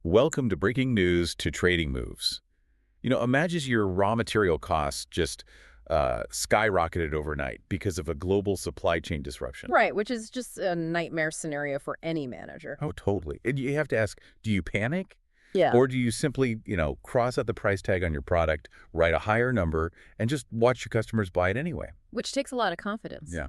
Welcome to Breaking News to Trading Moves. Imagine your raw material costs just skyrocketed overnight because of a global supply chain disruption. Right, which is just a nightmare scenario for any manager. Oh, totally. And you have to ask, do you panic? Yeah. Or do you simply, cross out the price tag on your product, write a higher number, and just watch your customers buy it anyway? Which takes a lot of confidence. Yeah.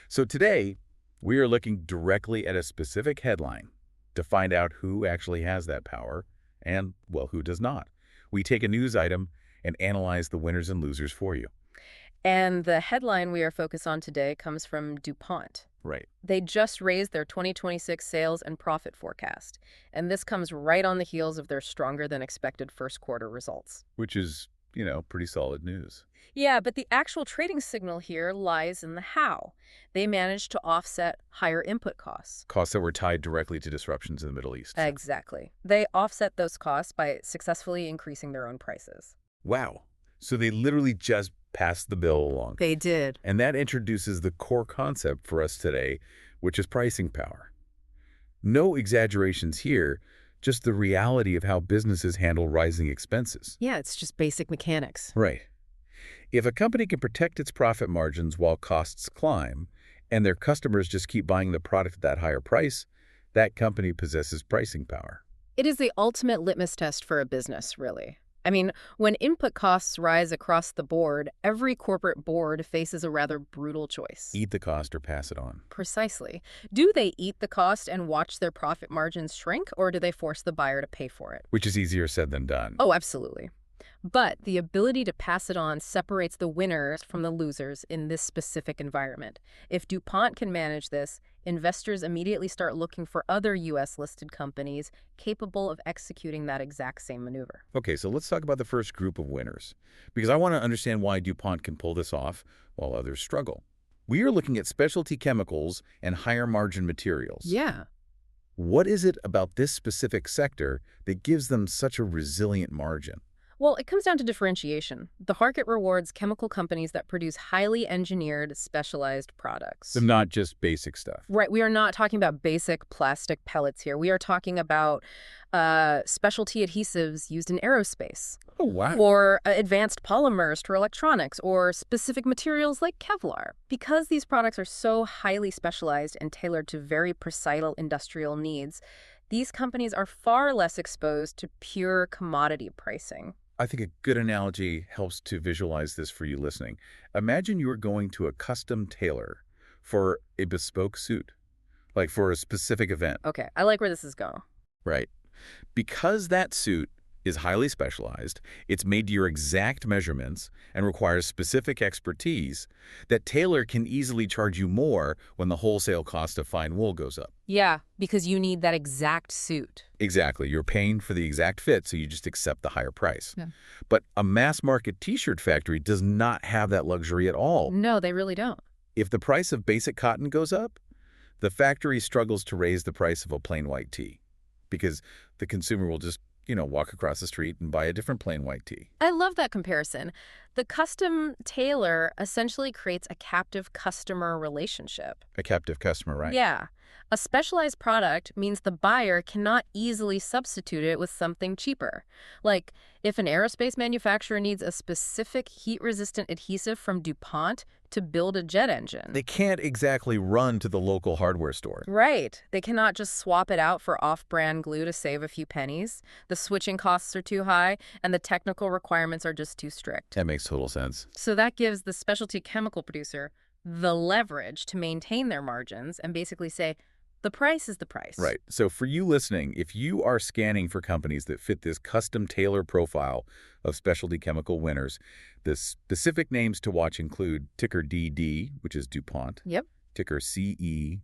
So today, we are looking directly at a specific headline to find out who actually has that power and, well, who does not. We take a news item and analyze the winners and losers for you. And the headline we are focused on today comes from DuPont. Right. They just raised their 2026 sales and profit forecast. And this comes right on the heels of their stronger than expected first quarter results. Which is, pretty solid news. Yeah, but the actual trading signal here lies in the how. They managed to offset higher input costs. Costs that were tied directly to disruptions in the Middle East. Exactly. They offset those costs by successfully increasing their own prices. Wow. So they literally just passed the bill along. They did. And that introduces the core concept for us today, which is pricing power. No exaggerations here, just the reality of how businesses handle rising expenses. Yeah, it's just basic mechanics. Right. If a company can protect its profit margins while costs climb, and their customers just keep buying the product at that higher price, that company possesses pricing power. It is the ultimate litmus test for a business, really. I mean, when input costs rise across the board, every corporate board faces a rather brutal choice. Eat the cost or pass it on. Precisely. Do they eat the cost and watch their profit margins shrink, or do they force the buyer to pay for it? Which is easier said than done. Oh, absolutely. But the ability to pass it on separates the winners from the losers in this specific environment. If DuPont can manage this, investors immediately start looking for other U.S.-listed companies capable of executing that exact same maneuver. Okay, so let's talk about the first group of winners, because I want to understand why DuPont can pull this off while others struggle. We are looking at specialty chemicals and higher margin materials. Yeah. What is it about this specific sector that gives them such a resilient margin? Well, it comes down to differentiation. The market rewards chemical companies that produce highly engineered, specialized products. So not just basic stuff. Right. We are not talking about basic plastic pellets here. We are talking about specialty adhesives used in aerospace. Oh, wow. Or advanced polymers for electronics, or specific materials like Kevlar. Because these products are so highly specialized and tailored to very precise industrial needs, these companies are far less exposed to pure commodity pricing. I think a good analogy helps to visualize this for you listening. Imagine you are going to a custom tailor for a bespoke suit, like for a specific event. Okay, I like where this is going. Right. Because that suit is highly specialized, it's made to your exact measurements, and requires specific expertise, that tailor can easily charge you more when the wholesale cost of fine wool goes up. Yeah, because you need that exact suit. Exactly. You're paying for the exact fit, so you just accept the higher price. Yeah. But a mass-market T-shirt factory does not have that luxury at all. No, they really don't. If the price of basic cotton goes up, the factory struggles to raise the price of a plain white tee, because the consumer will just walk across the street and buy a different plain white tee. I love that comparison. The custom tailor essentially creates a captive customer relationship. A captive customer, right? Yeah. A specialized product means the buyer cannot easily substitute it with something cheaper. Like, if an aerospace manufacturer needs a specific heat-resistant adhesive from DuPont to build a jet engine. They can't exactly run to the local hardware store. Right. They cannot just swap it out for off-brand glue to save a few pennies. The switching costs are too high, and the technical requirements are just too strict. That makes total sense. So that gives the specialty chemical producer the leverage to maintain their margins and basically say, the price is the price. Right. So for you listening, if you are scanning for companies that fit this custom tailor profile of specialty chemical winners, the specific names to watch include ticker DD, which is DuPont, Yep. ticker CE,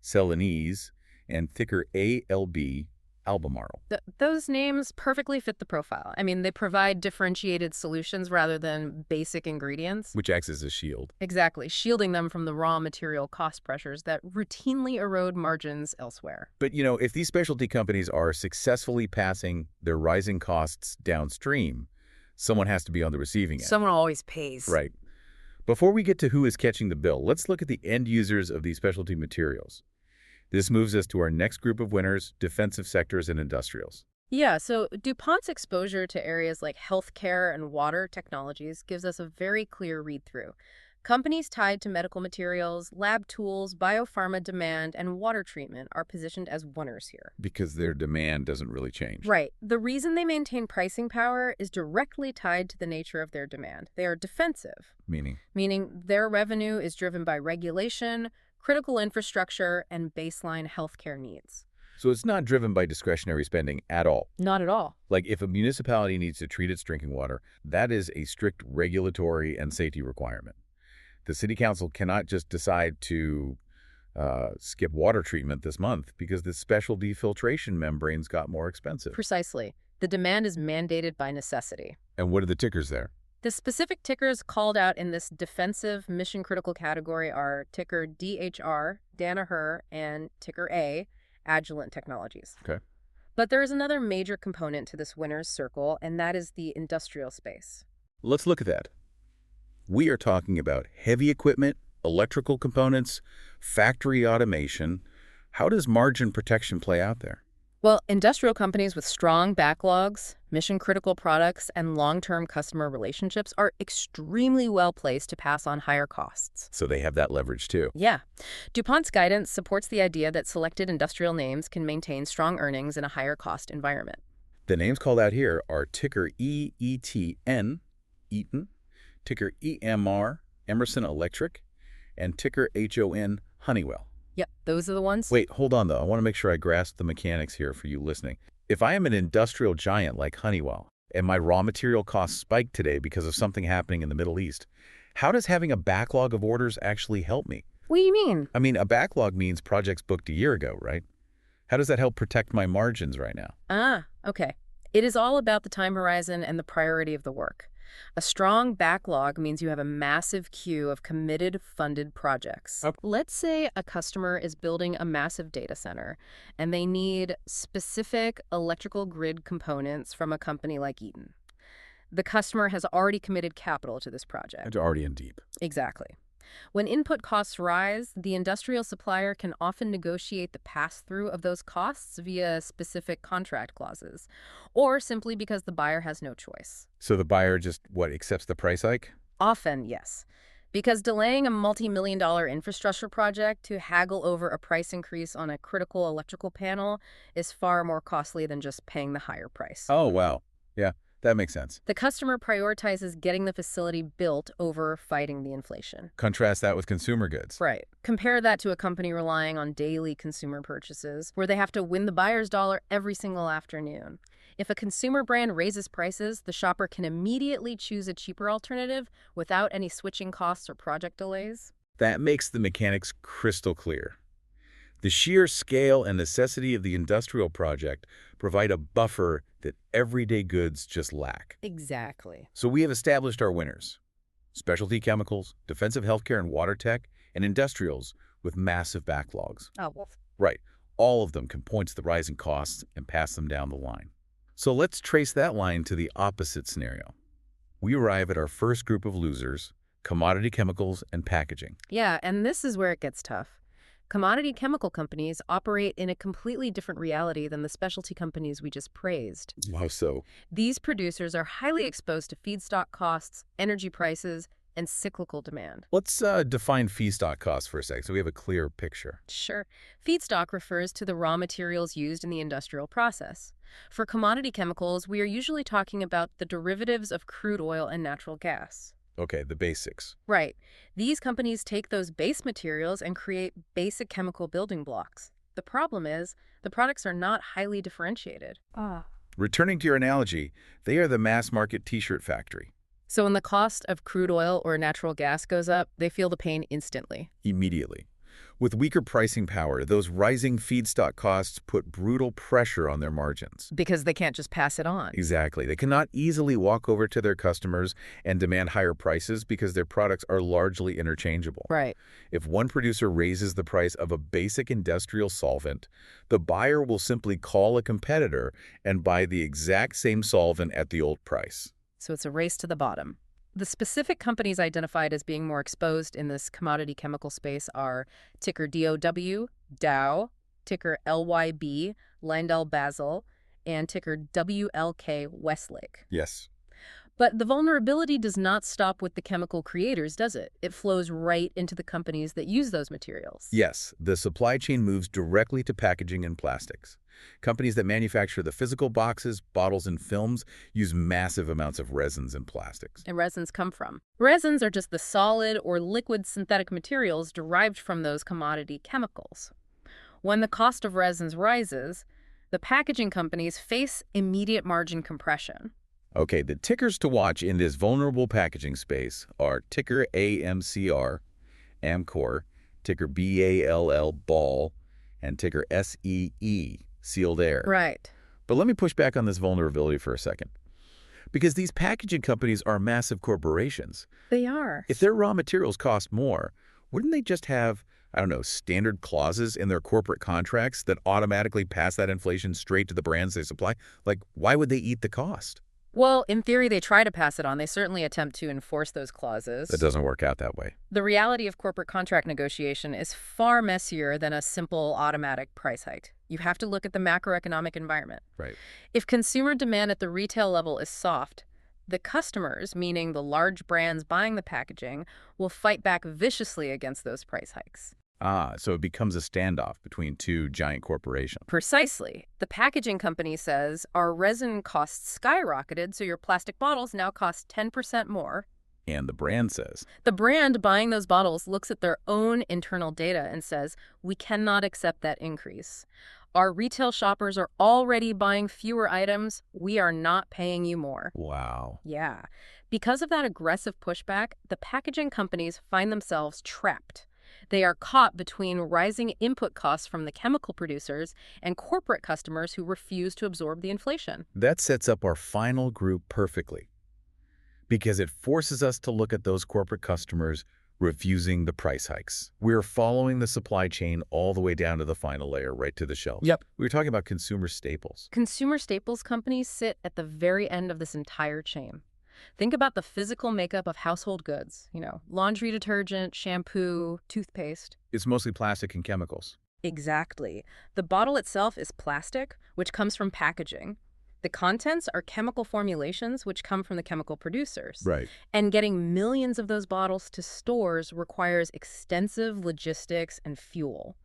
Celanese, and ticker ALB, Albemarle. Those names perfectly fit the profile. I mean, they provide differentiated solutions rather than basic ingredients. Which acts as a shield. Exactly, shielding them from the raw material cost pressures that routinely erode margins elsewhere. But, if these specialty companies are successfully passing their rising costs downstream, someone has to be on the receiving end. Someone always pays. Right. Before we get to who is catching the bill, let's look at the end users of these specialty materials. This moves us to our next group of winners, defensive sectors and industrials. Yeah, so DuPont's exposure to areas like healthcare and water technologies gives us a very clear read-through. Companies tied to medical materials, lab tools, biopharma demand, and water treatment are positioned as winners here. Because their demand doesn't really change. Right. The reason they maintain pricing power is directly tied to the nature of their demand. They are defensive, Meaning? meaning their revenue is driven by regulation, critical infrastructure, and baseline healthcare needs. So it's not driven by discretionary spending at all. Not at all. Like if a municipality needs to treat its drinking water, that is a strict regulatory and safety requirement. The city council cannot just decide to skip water treatment this month because the specialty filtration membranes got more expensive. Precisely. The demand is mandated by necessity. And what are the tickers there? The specific tickers called out in this defensive mission-critical category are ticker DHR, Danaher, and ticker A, Agilent Technologies. Okay. But there is another major component to this winner's circle, and that is the industrial space. Let's look at that. We are talking about heavy equipment, electrical components, factory automation. How does margin protection play out there? Well, industrial companies with strong backlogs, mission-critical products, and long-term customer relationships are extremely well-placed to pass on higher costs. So they have that leverage too. Yeah. DuPont's guidance supports the idea that selected industrial names can maintain strong earnings in a higher cost environment. The names called out here are ticker EETN, Eaton, ticker EMR, Emerson Electric, and ticker HON, Honeywell. Yep, those are the ones. Wait, hold on though. I want to make sure I grasp the mechanics here for you listening. If I am an industrial giant like Honeywell, and my raw material costs spiked today because of something happening in the Middle East, how does having a backlog of orders actually help me? What do you mean? I mean, a backlog means projects booked a year ago, right? How does that help protect my margins right now? Ah, okay. It is all about the time horizon and the priority of the work. A strong backlog means you have a massive queue of committed, funded projects. Okay. Let's say a customer is building a massive data center, and they need specific electrical grid components from a company like Eaton. The customer has already committed capital to this project. It's already in deep. Exactly. When input costs rise, the industrial supplier can often negotiate the pass-through of those costs via specific contract clauses, or simply because the buyer has no choice. So the buyer just, accepts the price hike? Often, yes. Because delaying a multi-million-dollar infrastructure project to haggle over a price increase on a critical electrical panel is far more costly than just paying the higher price. Oh, wow. Yeah, that makes sense. The customer prioritizes getting the facility built over fighting the inflation. Contrast that with consumer goods. Right. Compare that to a company relying on daily consumer purchases, where they have to win the buyer's dollar every single afternoon. If a consumer brand raises prices, the shopper can immediately choose a cheaper alternative without any switching costs or project delays. That makes the mechanics crystal clear. The sheer scale and necessity of the industrial project provide a buffer that everyday goods just lack. Exactly. So we have established our winners: specialty chemicals, defensive healthcare and water tech, and industrials with massive backlogs. Oh, well. Right. All of them can point to the rising costs and pass them down the line. So let's trace that line to the opposite scenario. We arrive at our first group of losers: commodity chemicals and packaging. Yeah, and this is where it gets tough. Commodity chemical companies operate in a completely different reality than the specialty companies we just praised. Wow, so These producers are highly exposed to feedstock costs, energy prices, and cyclical demand. let's define feedstock costs for a sec so we have a clear picture. Sure. Feedstock refers to the raw materials used in the industrial process. For commodity chemicals, we are usually talking about the derivatives of crude oil and natural gas. Okay, the basics. Right. These companies take those base materials and create basic chemical building blocks. The problem is, the products are not highly differentiated. Returning to your analogy, they are the mass market t-shirt factory. So when the cost of crude oil or natural gas goes up, they feel the pain instantly. Immediately. With weaker pricing power, those rising feedstock costs put brutal pressure on their margins. Because they can't just pass it on. Exactly. They cannot easily walk over to their customers and demand higher prices because their products are largely interchangeable. Right. If one producer raises the price of a basic industrial solvent, the buyer will simply call a competitor and buy the exact same solvent at the old price. So it's a race to the bottom. The specific companies identified as being more exposed in this commodity chemical space are ticker DOW, Dow, ticker LYB, LyondellBasell, and ticker WLK Westlake. Yes. But the vulnerability does not stop with the chemical creators, does it? It flows right into the companies that use those materials. Yes, the supply chain moves directly to packaging and plastics. Companies that manufacture the physical boxes, bottles, and films use massive amounts of resins and plastics. And resins come from. Resins are just the solid or liquid synthetic materials derived from those commodity chemicals. When the cost of resins rises, the packaging companies face immediate margin compression. Okay, the tickers to watch in this vulnerable packaging space are ticker AMCR, Amcor, ticker BALL, Ball, and ticker SEE, Sealed Air. Right. But let me push back on this vulnerability for a second. Because these packaging companies are massive corporations. They are. If their raw materials cost more, wouldn't they just have, I don't know, standard clauses in their corporate contracts that automatically pass that inflation straight to the brands they supply? Like, why would they eat the cost? Well, in theory, they try to pass it on. They certainly attempt to enforce those clauses. That doesn't work out that way. The reality of corporate contract negotiation is far messier than a simple automatic price hike. You have to look at the macroeconomic environment. Right. If consumer demand at the retail level is soft, the customers, meaning the large brands buying the packaging, will fight back viciously against those price hikes. So it becomes a standoff between two giant corporations. Precisely. The packaging company says, our resin costs skyrocketed, so your plastic bottles now cost 10% more. And the brand says, The brand buying those bottles looks at their own internal data and says, we cannot accept that increase. Our retail shoppers are already buying fewer items. We are not paying you more. wow. Yeah. Because of that aggressive pushback, the packaging companies find themselves trapped. They are caught between rising input costs from the chemical producers and corporate customers who refuse to absorb the inflation. That sets up our final group perfectly, because it forces us to look at those corporate customers refusing the price hikes. We're following the supply chain all the way down to the final layer, right to the shelf. Yep. We were talking about consumer staples. Consumer staples companies sit at the very end of this entire chain. Think about the physical makeup of household goods, laundry detergent, shampoo, toothpaste. It's mostly plastic and chemicals. Exactly. The bottle itself is plastic, which comes from packaging. The contents are chemical formulations, which come from the chemical producers. Right. And getting millions of those bottles to stores requires extensive logistics and fuel.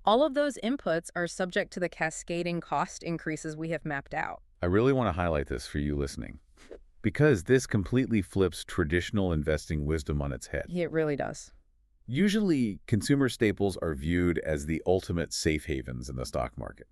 All of those inputs are subject to the cascading cost increases we have mapped out. I really want to highlight this for you listening, because this completely flips traditional investing wisdom on its head. It really does. Usually, consumer staples are viewed as the ultimate safe havens in the stock market.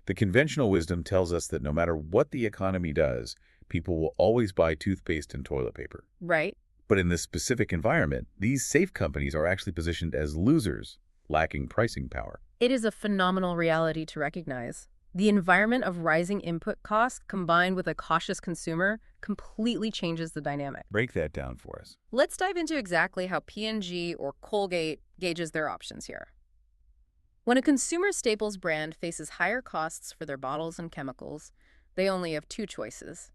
The conventional wisdom tells us that no matter what the economy does, people will always buy toothpaste and toilet paper. Right. But in this specific environment, these safe companies are actually positioned as losers, lacking pricing power. It is a phenomenal reality to recognize. The environment of rising input costs combined with a cautious consumer completely changes the dynamic. Break that down for us. Let's dive into exactly how P&G or Colgate gauges their options here. When a consumer staples brand faces higher costs for their bottles and chemicals, they only have two choices: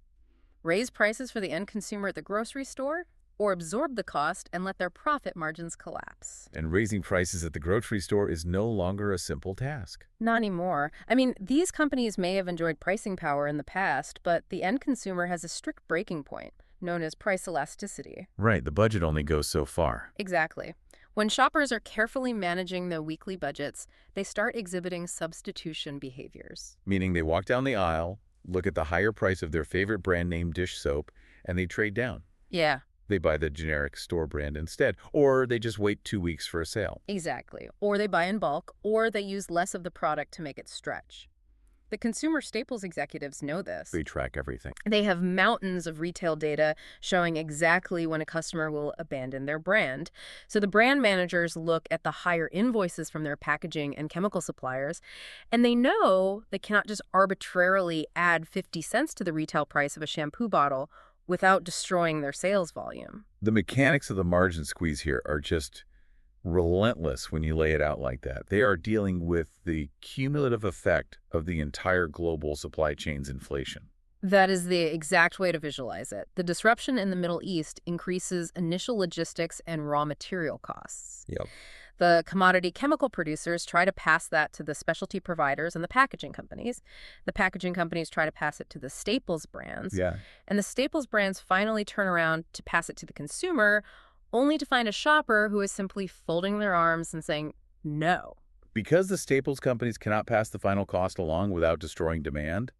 raise prices for the end consumer at the grocery store, or absorb the cost and let their profit margins collapse. And raising prices at the grocery store is no longer a simple task. Not anymore. I mean, these companies may have enjoyed pricing power in the past, but the end consumer has a strict breaking point, known as price elasticity. Right, the budget only goes so far. Exactly. When shoppers are carefully managing their weekly budgets, they start exhibiting substitution behaviors. Meaning they walk down the aisle, look at the higher price of their favorite brand name dish soap, and they trade down. Yeah. They buy the generic store brand instead, or they just wait 2 weeks for a sale. Exactly. Or they buy in bulk, or they use less of the product to make it stretch. The consumer staples executives know this. They track everything. They have mountains of retail data showing exactly when a customer will abandon their brand. So the brand managers look at the higher invoices from their packaging and chemical suppliers, and they know they cannot just arbitrarily add 50 cents to the retail price of a shampoo bottle without destroying their sales volume. The mechanics of the margin squeeze here are just relentless when you lay it out like that. They are dealing with the cumulative effect of the entire global supply chain's inflation. That is the exact way to visualize it. The disruption in the Middle East increases initial logistics and raw material costs. Yep. The commodity chemical producers try to pass that to the specialty providers and the packaging companies. The packaging companies try to pass it to the Staples brands. Yeah. And the Staples brands finally turn around to pass it to the consumer, only to find a shopper who is simply folding their arms and saying, no. Because the staples companies cannot pass the final cost along without destroying demand,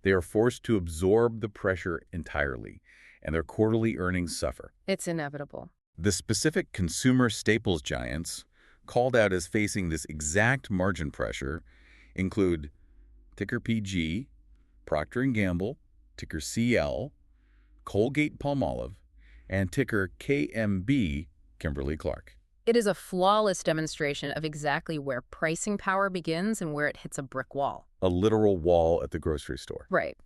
they are forced to absorb the pressure entirely, and their quarterly earnings suffer. It's inevitable. The specific consumer staples giants, called out as facing this exact margin pressure, include ticker PG, Procter & Gamble, ticker CL, Colgate-Palmolive, and ticker KMB, Kimberly-Clark. It is a flawless demonstration of exactly where pricing power begins and where it hits a brick wall. A literal wall at the grocery store. Right.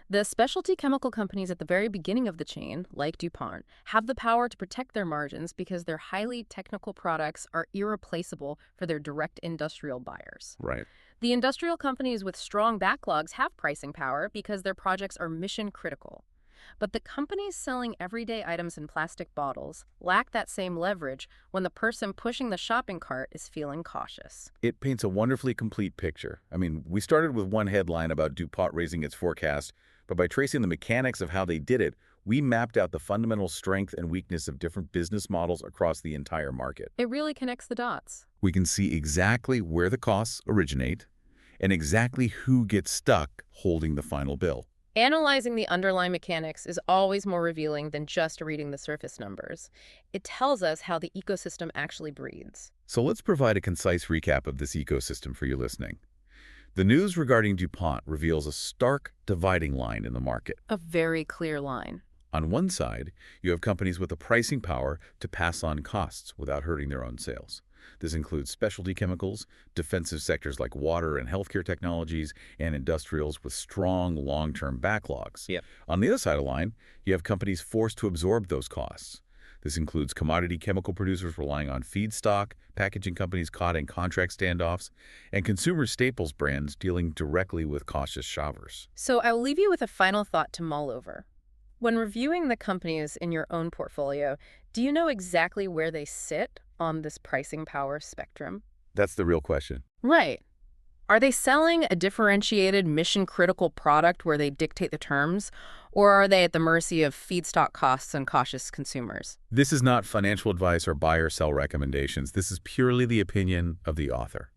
The specialty chemical companies at the very beginning of the chain, like DuPont, have the power to protect their margins because their highly technical products are irreplaceable for their direct industrial buyers. Right. The industrial companies with strong backlogs have pricing power because their projects are mission critical. But the companies selling everyday items in plastic bottles lack that same leverage when the person pushing the shopping cart is feeling cautious. It paints a wonderfully complete picture. I mean, we started with one headline about DuPont raising its forecast, but by tracing the mechanics of how they did it, we mapped out the fundamental strength and weakness of different business models across the entire market. It really connects the dots. We can see exactly where the costs originate and exactly who gets stuck holding the final bill. Analyzing the underlying mechanics is always more revealing than just reading the surface numbers. It tells us how the ecosystem actually breathes. So let's provide a concise recap of this ecosystem for you listening. The news regarding DuPont reveals a stark dividing line in the market. A very clear line. On one side, you have companies with the pricing power to pass on costs without hurting their own sales. This includes specialty chemicals, defensive sectors like water and healthcare technologies, and industrials with strong long-term backlogs. Yep. On the other side of the line, you have companies forced to absorb those costs. This includes commodity chemical producers relying on feedstock, packaging companies caught in contract standoffs, and consumer staples brands dealing directly with cautious shoppers. So I will leave you with a final thought to mull over. When reviewing the companies in your own portfolio, do you know exactly where they sit on this pricing power spectrum? That's the real question. Right. Are they selling a differentiated mission-critical product where they dictate the terms, or are they at the mercy of feedstock costs and cautious consumers? This is not financial advice or buy or sell recommendations. This is purely the opinion of the author.